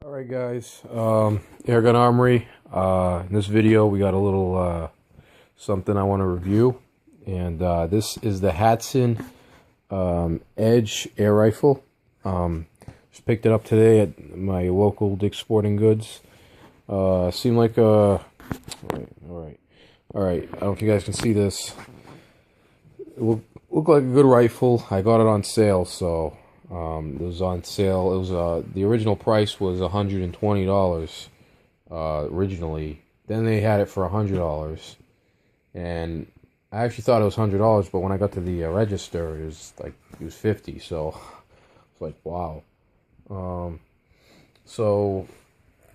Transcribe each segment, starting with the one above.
Alright guys, Airgun Armory. In this video we got a little something I want to review, and this is the Hatsan Edge air rifle. Just picked it up today at my local Dick's Sporting Goods. Seemed like a... Alright, I don't know if you guys can see this. It looked like a good rifle. I got it on sale, so... it was on sale. It was the original price was $120 originally. Then they had it for $100, and I actually thought it was $100. But when I got to the register, it was 50. So it's like, wow.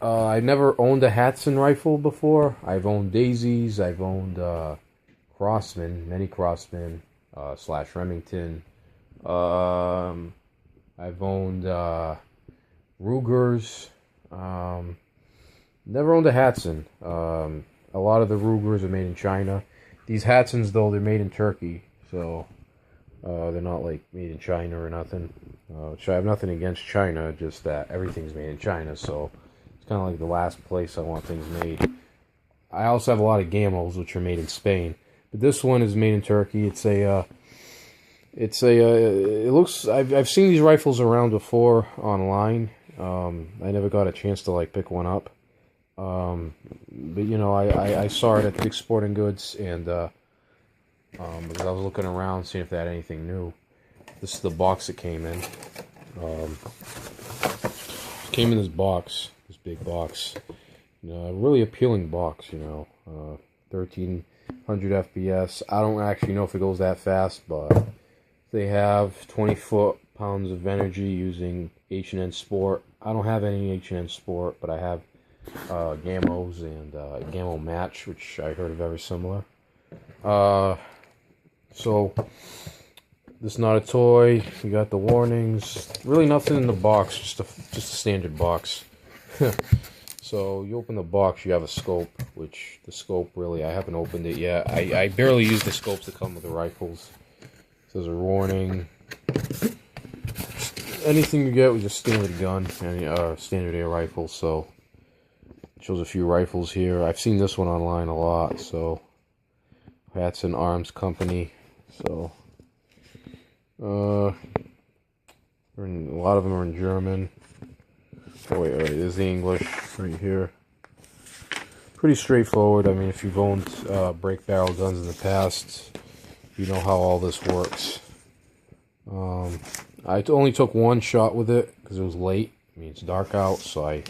I never owned a Hatsan rifle before. I've owned Daisies. I've owned Crossman, many Crossman / Remington. I've owned Rugers. Never owned a Hatsan. A lot of the Rugers are made in China. These Hatsans, though, they're made in Turkey, so they're not like made in China or nothing. Which I have nothing against China, just that everything's made in China, so it's kind of like the last place I want things made. I also have a lot of Gamos, which are made in Spain, but this one is made in Turkey. It looks, I've seen these rifles around before online. I never got a chance to like pick one up. But you know, I saw it at Dick's Sporting Goods, and because I was looking around seeing if they had anything new. This is the box it came in. It came in this box, this big box. You know, a really appealing box, you know. 1300 FPS. I don't actually know if it goes that fast, but they have 20 foot-pounds of energy using H&N Sport. I don't have any H&N Sport, but I have Gamos and Gamo Match, which I heard are very similar. So, this is not a toy. You got the warnings. Really nothing in the box, just a standard box. So, you open the box, you have a scope, which the scope, really, I haven't opened it yet. I barely use the scopes that come with the rifles. There's a warning. Anything you get with a standard gun, any standard air rifle. So it shows a few rifles here. I've seen this one online a lot. So Hatsan Arms Company. So a lot of them are in German. Oh wait, there's the English right here. Pretty straightforward. I mean, if you've owned break barrel guns in the past, you know how all this works. I only took one shot with it because it was late. I mean, it's dark out, so I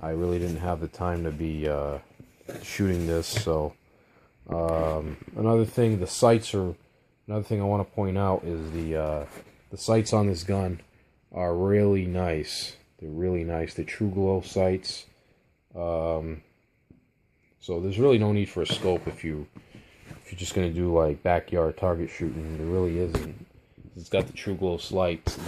really didn't have the time to be shooting this. So another thing, another thing I want to point out is the sights on this gun are really nice. They're really nice. They're True Glow sights. So there's really no need for a scope if you're just going to do like backyard target shooting. There really isn't. It's got the True Glow sights. A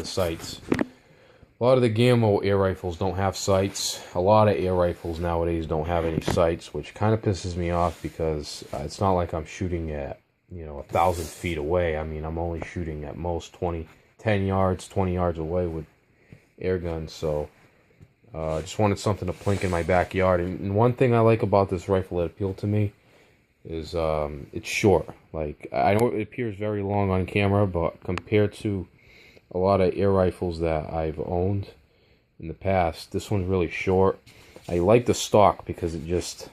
lot of the Gamo air rifles don't have sights. A lot of air rifles nowadays don't have any sights, which kind of pisses me off because it's not like I'm shooting at, 1,000 feet away. I mean, I'm only shooting at most 10 yards, 20 yards away with air guns. So I just wanted something to plink in my backyard. And one thing I like about this rifle that appealed to me is it's short. Like, I know it appears very long on camera, but compared to a lot of air rifles that I've owned in the past, this one's really short. I like the stock because it's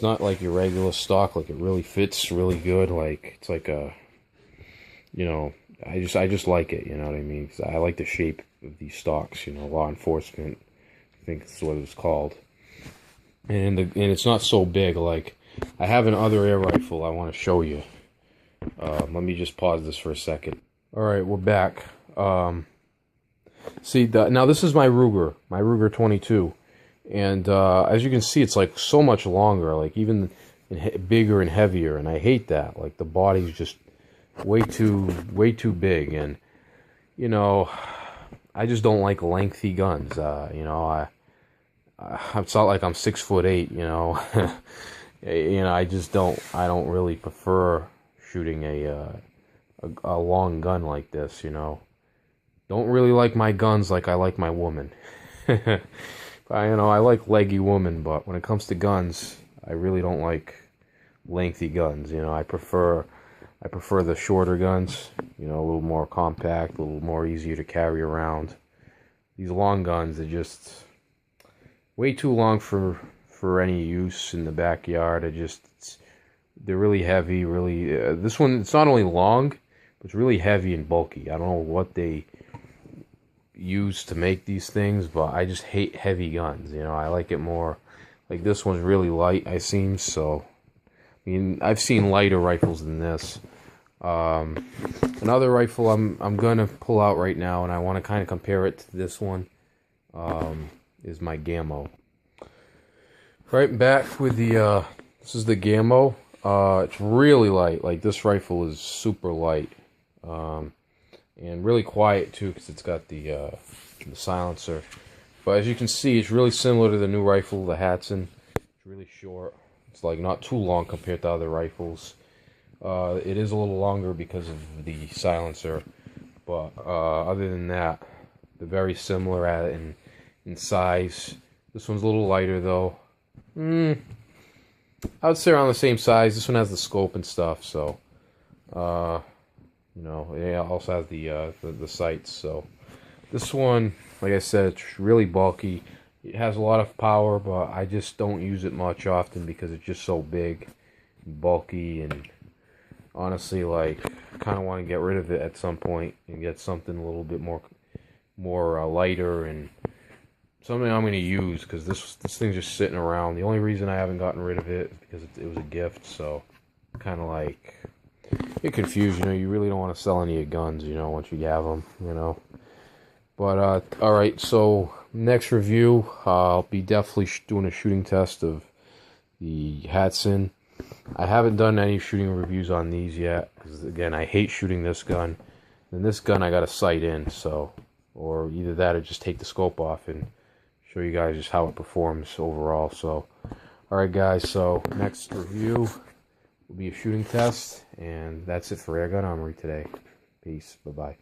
not like your regular stock. Like, it really fits really good. Like, it's like a, I just like it, you know what I mean? 'Cause I like the shape of these stocks, law enforcement, I think that's what it's called. And it's not so big. Like, I have another air rifle I want to show you. Let me just pause this for a second. Alright, we're back. See, now this is my Ruger 22. And as you can see, it's like so much longer, like even bigger and heavier, and I hate that. Like, the body's just way too big, and I just don't like lengthy guns. It's not like I'm 6'8", I don't really prefer shooting a long gun like this, Don't really like my guns like I like my woman. I like leggy women, but when it comes to guns, I really don't like lengthy guns. I prefer the shorter guns. A little more compact, a little more easier to carry around. These long guns are just way too long for any use in the backyard. They're really heavy. Really, this one, it's not only long, but it's really heavy and bulky. I don't know what they use to make these things, but I just hate heavy guns. I like it more. Like this one's really light, I seem. So, I've seen lighter rifles than this. Another rifle I'm gonna pull out right now, and I want to kind of compare it to this one. Is my Gammo. Right back with the this is the Gammo. It's really light. Like this rifle is super light, and really quiet too, because it's got the silencer. But as you can see, it's really similar to the new rifle, the Hatsan. It's really short. It's like not too long compared to other rifles. It is a little longer because of the silencer, but other than that, they're very similar in size. This one's a little lighter though. I would say around the same size. This one has the scope and stuff, so it also has the sights. So this one, like I said, it's really bulky. It has a lot of power, but I just don't use it much often because it's just so big and bulky, and honestly, like, I kind of want to get rid of it at some point and get something a little bit more lighter and something I'm going to use, because this thing's just sitting around. The only reason I haven't gotten rid of it is because it was a gift, so kind of like get confused. You really don't want to sell any of your guns, once you have them, But all right, so next review, I'll be definitely doing a shooting test of the Hatsan. I haven't done any shooting reviews on these yet, because again, I hate shooting this gun. And this gun I got a sight in, so, or either that or just take the scope off and show you guys just how it performs overall. So, alright guys, so next review will be a shooting test, and that's it for Airgun Armory today. Peace, bye-bye.